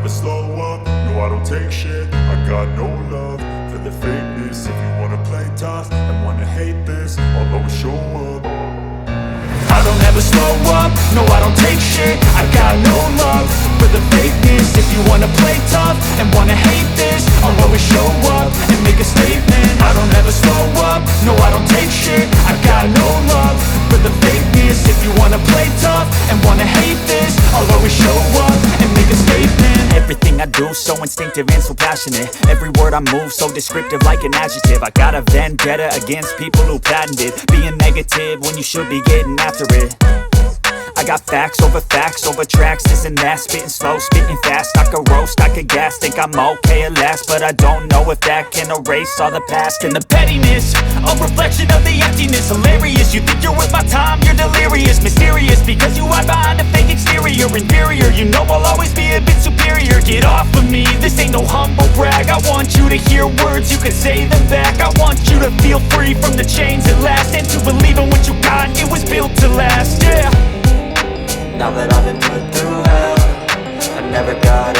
never slow up, no I don't take shit. I got no love for the fakeness. If you wanna play tough and wanna hate this, I'll always show up. I don't ever slow up, no I don't take shit. I got no love for the fakeness. If you wanna play tough and wanna hate this, I'll always show up and make a statement. I don't ever slow up, no I don't take shit. I got no love for the fakeness. If you wanna play tough and wanna hate this, I'll always show up and make a statement. Everything I do so instinctive and so passionate. Every word I move so descriptive like an adjective. I got a vendetta against people who patented being negative when you should be getting after it. I got facts over tracks, this and that. Spitting slow, spitting fast. I could roast, I could gas. Think I'm okay at last, but I don't know if that can erase all the past. And the pettiness, a reflection of the emptiness. Hilarious, you think you're worth my time, you're delirious. Mysterious, because you hide behind a fake exterior. Inferior, you know I'll always be a bit superior. Get off of me, this ain't no humble brag. I want you to hear words, you can say them back. I want you to feel free from the chains at last, and to believe in what you got, it was built to last, yeah. Now that I've been put through hell, I never got